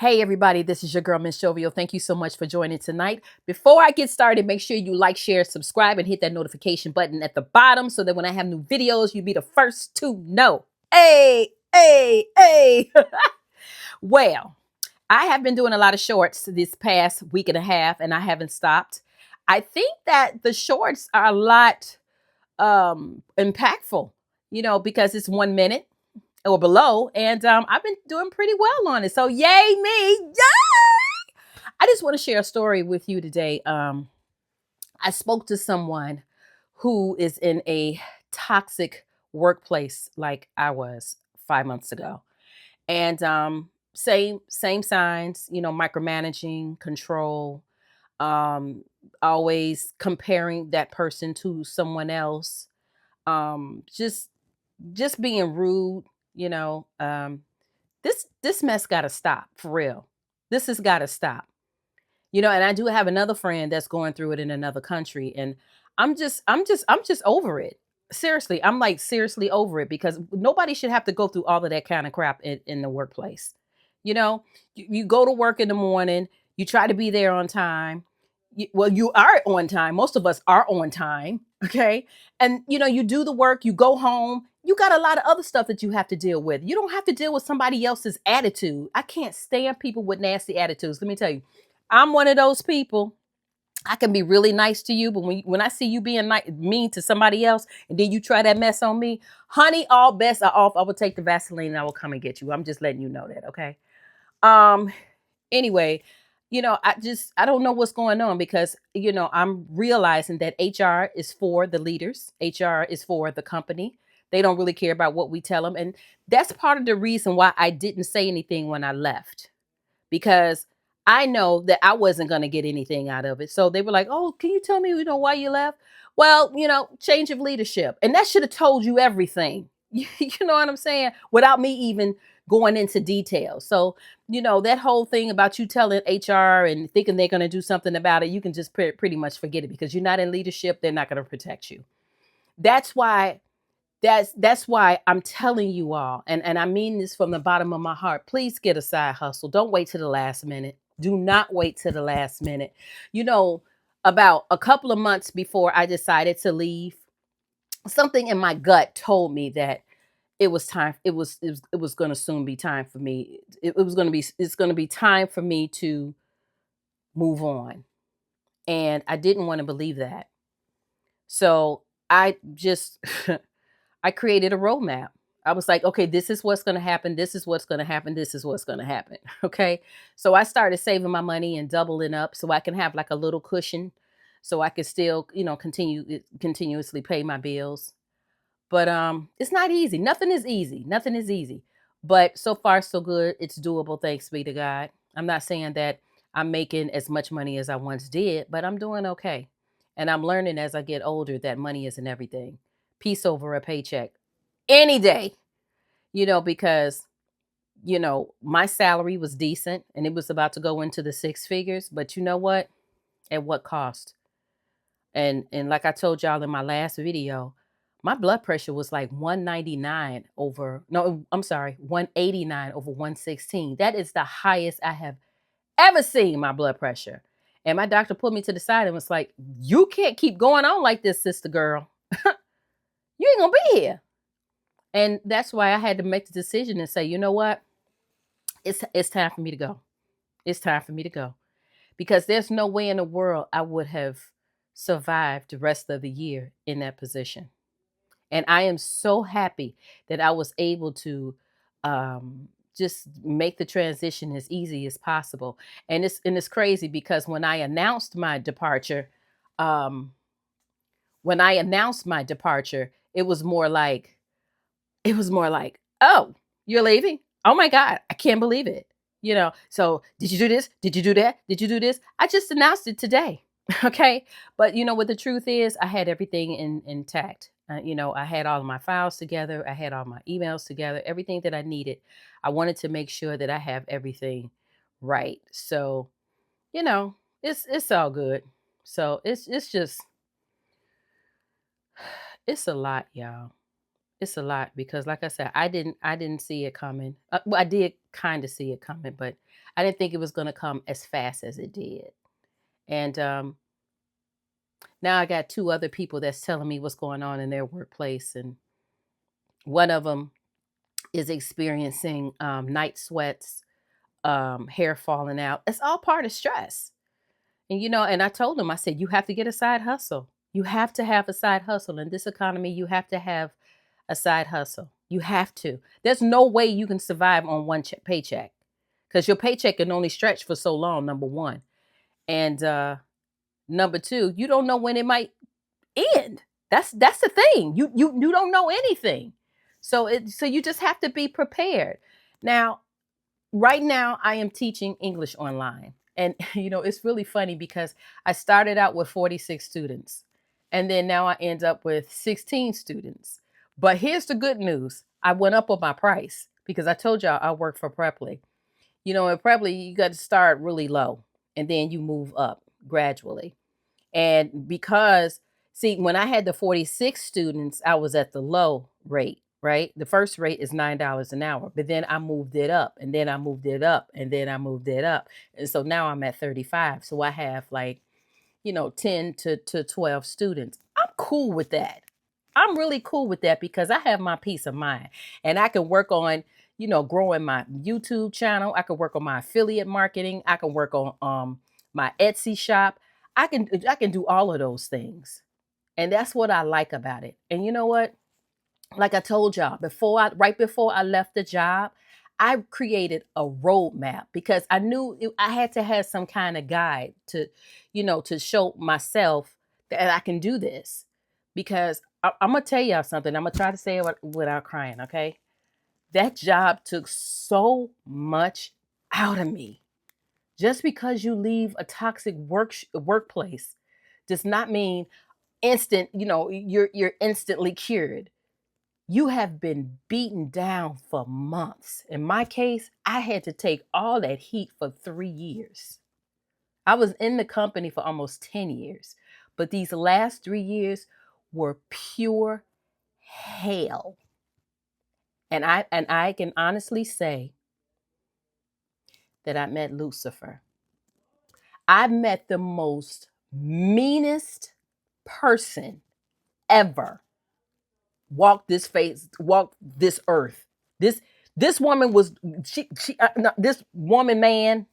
Hey everybody, this is your girl Miss Jovial. Thank you so much for joining tonight. Before I get started, make sure you like, share, subscribe, and hit that notification button at the bottom so that when I have new videos, you'll be the first to know. Hey, hey, hey. Well, I have been doing a lot of shorts this past week and a half, and I haven't stopped. I think that the shorts are a lot impactful, because it's 1 minute or below, and I've been doing pretty well on it. So yay me, yay! I just want to share a story with you today. I spoke to someone who is in a toxic workplace like I was 5 months ago, and same signs, micromanaging, control, um, always comparing that person to someone else, just being rude, you know. This mess got to stop for real. This has got to stop. And I do have another friend that's going through it in another country, and I'm just over it. Seriously, I'm like seriously over it because nobody should have to go through all of that kind of crap in the workplace. You go to work in the morning, you try to be there on time. Well, you are on time. Most of us are on time. Okay. And, you do the work, you go home, you got a lot of other stuff that you have to deal with. You don't have to deal with somebody else's attitude. I can't stand people with nasty attitudes. Let me tell you, I'm one of those people. I can be really nice to you, but when I see you being mean to somebody else, and then you try that mess on me, honey, all bets are off. I will take the Vaseline and I will come and get you. I'm just letting you know that, okay? Um, anyway, I don't know what's going on because I'm realizing that HR is for the leaders. HR is for the company. They don't really care about what we tell them, and that's part of the reason why I didn't say anything when I left, because I know that I wasn't going to get anything out of it. So they were like, "Oh, can you tell me, why you left?" Well, change of leadership, and that should have told you everything. You know what I'm saying? Without me even going into detail. So, that whole thing about you telling HR and thinking they're going to do something about it, you can just pretty much forget it because you're not in leadership. They're not going to protect you. That's why that's why I'm telling you all, and I mean this from the bottom of my heart. Please get a side hustle. Don't wait to the last minute. Do not wait to the last minute. You know, about a couple of months before I decided to leave, something in my gut told me that it was time. It was going to soon be time for me. It was going to be. It's going to be time for me to move on, and I didn't want to believe that. So I just I created a roadmap. I was like, okay, this is what's going to happen. This is what's going to happen. This is what's going to happen. Okay. So I started saving my money and doubling up so I can have like a little cushion so I could still, continuously pay my bills. But it's not easy. Nothing is easy. Nothing is easy. But so far so good. It's doable, thanks be to God. I'm not saying that I'm making as much money as I once did, but I'm doing okay. And I'm learning as I get older that money isn't everything. Peace over a paycheck any day, because, my salary was decent and it was about to go into the six figures. But you know what? At what cost? And like I told y'all in my last video, my blood pressure was like 199 over, no, I'm sorry, 189 over 116. That is the highest I have ever seen my blood pressure. And my doctor pulled me to the side and was like, "You can't keep going on like this, sister girl. You ain't gonna be here." And that's why I had to make the decision and say, you know what? It's time for me to go. It's time for me to go. Because there's no way in the world I would have survived the rest of the year in that position. And I am so happy that I was able to just make the transition as easy as possible. And it's crazy because um, when I announced my departure, it was more like, "Oh, you're leaving? Oh my God, I can't believe it." So did you do this? Did you do that? Did you do this? I just announced it today. Okay. But what the truth is, I had everything intact. I had all of my files together. I had all my emails together, everything that I needed. I wanted to make sure that I have everything right. So, you know, it's all good. So it's just it's a lot, y'all. It's a lot because, like I said, I didn't see it coming. Well, I did kind of see it coming, but I didn't think it was going to come as fast as it did. And now I got two other people that's telling me what's going on in their workplace, and one of them is experiencing night sweats, hair falling out. It's all part of stress. And and I told them, I said, you have to get a side hustle. You have to have a side hustle in this economy. You have to have a side hustle. You have to. There's no way you can survive on one paycheck because your paycheck can only stretch for so long. Number one, and number two, you don't know when it might end. That's the thing. You don't know anything. So you just have to be prepared. Now, right now I am teaching English online. And it's really funny because I started out with 46 students and then now I end up with 16 students. But here's the good news. I went up on my price because I told y'all I work for Preply. In Preply you got to start really low and then you move up gradually. And because, see, when I had the 46 students, I was at the low rate, right? The first rate is $9 an hour, but then I moved it up and then I moved it up and then I moved it up. And so now I'm at 35. So I have like, 10 to 12 students. I'm cool with that. I'm really cool with that because I have my peace of mind and I can work on, growing my YouTube channel. I can work on my affiliate marketing. I can work on my Etsy shop. I can do all of those things. And that's what I like about it. And you know what? Like I told y'all, right before I left the job, I created a roadmap because I knew I had to have some kind of guide to show myself that I can do this. Because I'm gonna tell y'all something. I'm gonna try to say it without crying. Okay, that job took so much out of me. Just because you leave a toxic workplace does not mean you're instantly cured. You have been beaten down for months. In my case, I had to take all that heat for 3 years. I was in the company for almost 10 years, but these last 3 years were pure hell. And I can honestly say that I met Lucifer. I met the most meanest person ever walked this earth. This woman was she no, this woman, man,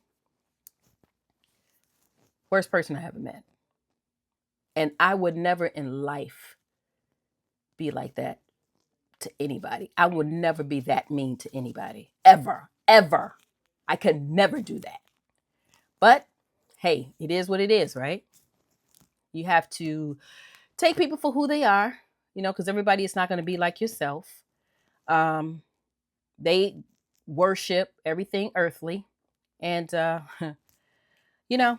worst person I ever met. And I would never in life be like that to anybody. I would never be that mean to anybody ever, ever. I could never do that. But hey, it is what it is, right? You have to take people for who they are, because everybody is not going to be like yourself. Um, they worship everything earthly, and you know,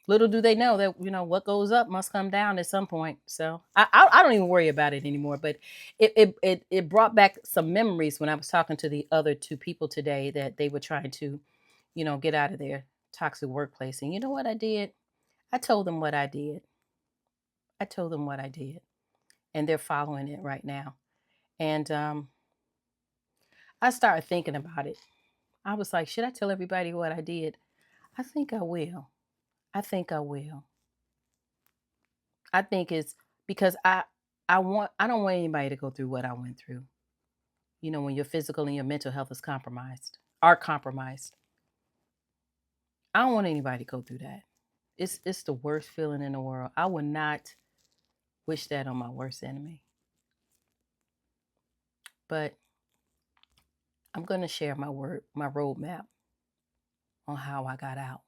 little do they know that what goes up must come down at some point. So I don't even worry about it anymore. But it brought back some memories when I was talking to the other two people today that they were trying to get out of their toxic workplace. And you know what I did? I told them what I did. I told them what I did, and they're following it right now. And I started thinking about it. I was like, should I tell everybody what I did? I think I will. I think I will. I think it's because I don't want anybody to go through what I went through. When your physical and your mental health is compromised. I don't want anybody to go through that. It's the worst feeling in the world. I would not wish that on my worst enemy. But I'm gonna share my roadmap on how I got out.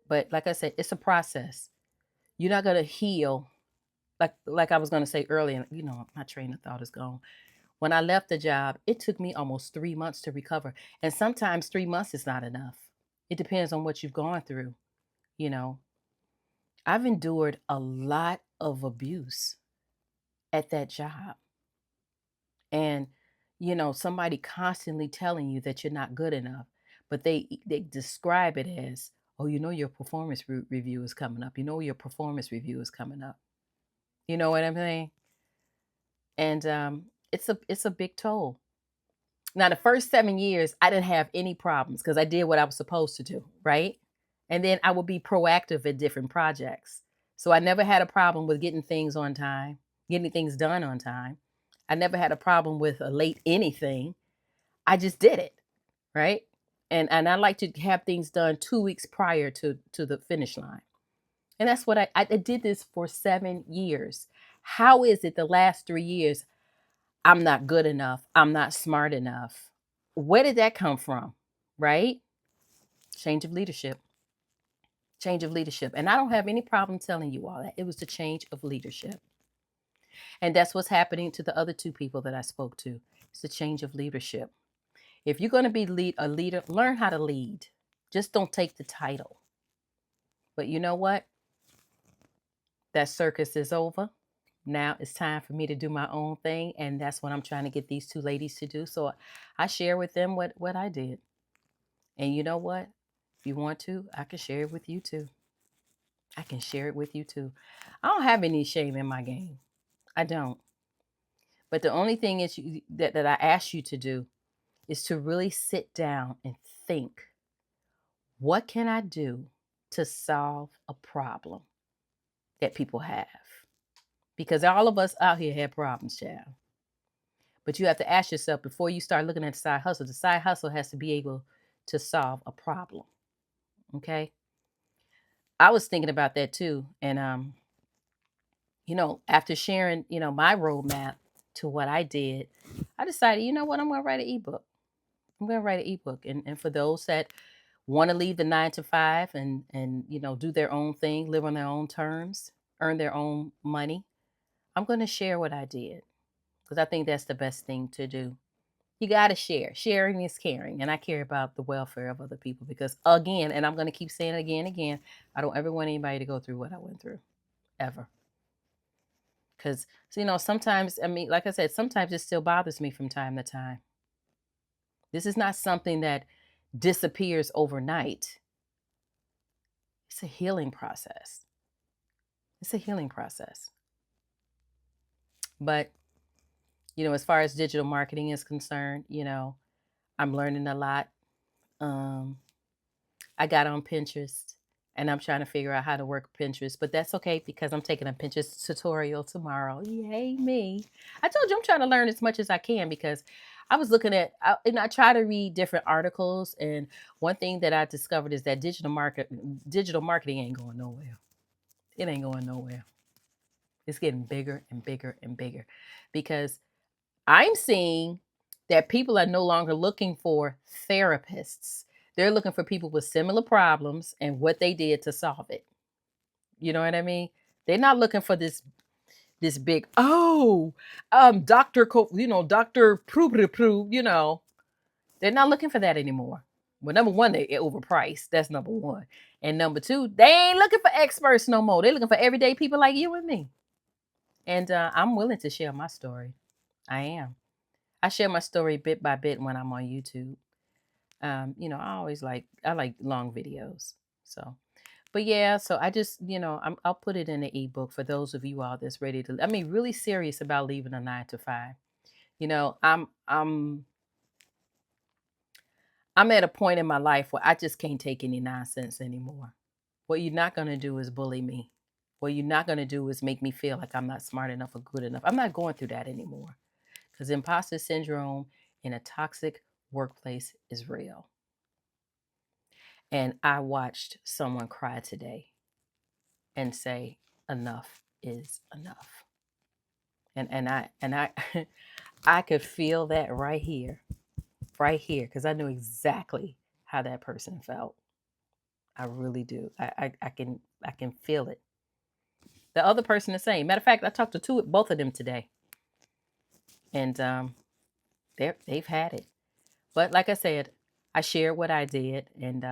But like I said, it's a process. You're not gonna heal like I was gonna say earlier. My train of thought is gone. When I left the job, it took me almost 3 months to recover, and sometimes 3 months is not enough. It depends on what you've gone through. You know, I've endured a lot of abuse at that job, and somebody constantly telling you that you're not good enough, but they describe it as, oh, your performance review is coming up. Your performance review is coming up. You know what I'm saying? And it's a big toll. Now, the first 7 years, I didn't have any problems because I did what I was supposed to do, right? And then I would be proactive at different projects. So I never had a problem with getting things on time, getting things done on time. I never had a problem with a late anything. I just did it, right? And I like to have things done 2 weeks prior to the finish line. And that's what I did this for 7 years. How is it the last 3 years I'm not good enough. I'm not smart enough. Where did that come from? Right? Change of leadership. Change of leadership. And I don't have any problem telling you all that. It was the change of leadership. And that's what's happening to the other two people that I spoke to. It's the change of leadership. If you're going to be a leader, learn how to lead. Just don't take the title. But you know what? That circus is over. Now it's time for me to do my own thing. And that's what I'm trying to get these two ladies to do. So I share with them what I did. And you know what? If you want to, I can share it with you too. I can share it with you too. I don't have any shame in my game. I don't. But the only thing is that I ask you to do is to really sit down and think, what can I do to solve a problem that people have? Because all of us out here have problems, child. But you have to ask yourself before you start looking at the side hustle has to be able to solve a problem. Okay? I was thinking about that too. And after sharing, my roadmap to what I did, I decided, you know what, I'm gonna write an ebook. I'm gonna write an ebook. And for those that want to leave the 9 to 5 and do their own thing, live on their own terms, earn their own money, I'm gonna share what I did. Because I think that's the best thing to do. You gotta share. Sharing is caring. And I care about the welfare of other people because again, and I'm gonna keep saying it again and again, I don't ever want anybody to go through what I went through. Ever. Because, sometimes, I mean, like I said, sometimes it still bothers me from time to time. This is not something that disappears overnight. It's a healing process. It's a healing process. But, as far as digital marketing is concerned, I'm learning a lot. I got on Pinterest and I'm trying to figure out how to work Pinterest, but that's okay because I'm taking a Pinterest tutorial tomorrow. Yay, me. I told you I'm trying to learn as much as I can because I was looking at, I try to read different articles. And one thing that I discovered is that digital marketing ain't going nowhere. It ain't going nowhere. It's getting bigger and bigger and bigger because I'm seeing that people are no longer looking for therapists. They're looking for people with similar problems and what they did to solve it. You know what I mean? They're not looking for this big, Dr. Dr. Prue, They're not looking for that anymore. Well, number one, they're overpriced. That's number one. And number two, they ain't looking for experts no more. They're looking for everyday people like you and me. And I'm willing to share my story. I am. I share my story bit by bit when I'm on YouTube. I like long videos. So, but yeah, so I just, I'll put it in the ebook for those of you all that's ready to, really serious about leaving a 9 to 5. I'm at a point in my life where I just can't take any nonsense anymore. What you're not going to do is bully me. What you're not going to do is make me feel like I'm not smart enough or good enough. I'm not going through that anymore because imposter syndrome in a toxic workplace is real. And I watched someone cry today and say, enough is enough. And I I could feel that right here, because I knew exactly how that person felt. I really do. I can feel it. The other person the same. Matter of fact, I talked to both of them today, and they've had it. But like I said, I shared what I did, and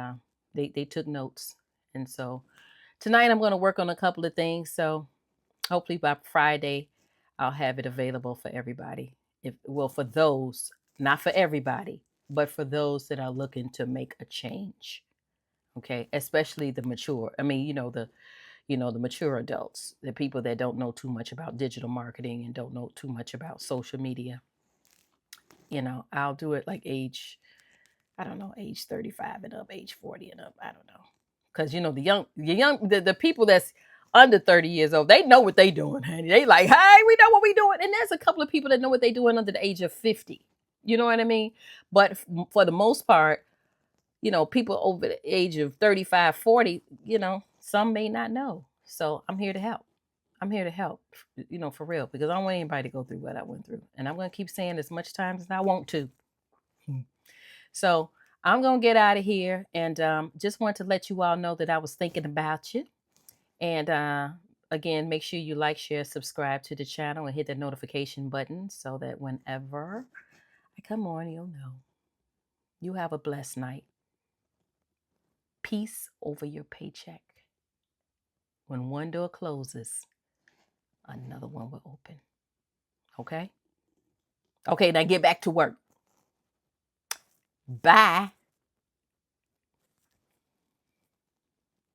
they took notes, and so tonight I'm going to work on a couple of things. So hopefully by Friday, I'll have it available for everybody. For those, not for everybody, but for those that are looking to make a change. Okay, especially the mature. I mean, the mature adults, the people that don't know too much about digital marketing and don't know too much about social media. I'll do it like age, I don't know, age 35 and up, age 40 and up. I don't know. Because the people that's under 30 years old, they know what they doing, honey. They like, hey, we know what we doing. And there's a couple of people that know what they doing under the age of 50. You know what I mean? But for the most part, people over the age of 35, 40, some may not know. So I'm here to help. I'm here to help, for real, because I don't want anybody to go through what I went through. And I'm going to keep saying as much time as I want to. So I'm going to get out of here, and just want to let you all know that I was thinking about you. And again, make sure you like, share, subscribe to the channel, and hit the notification button so that whenever I come on, you'll know. You have a blessed night. Peace over your paycheck. When one door closes, another one will open. Okay? Okay, now get back to work. Bye.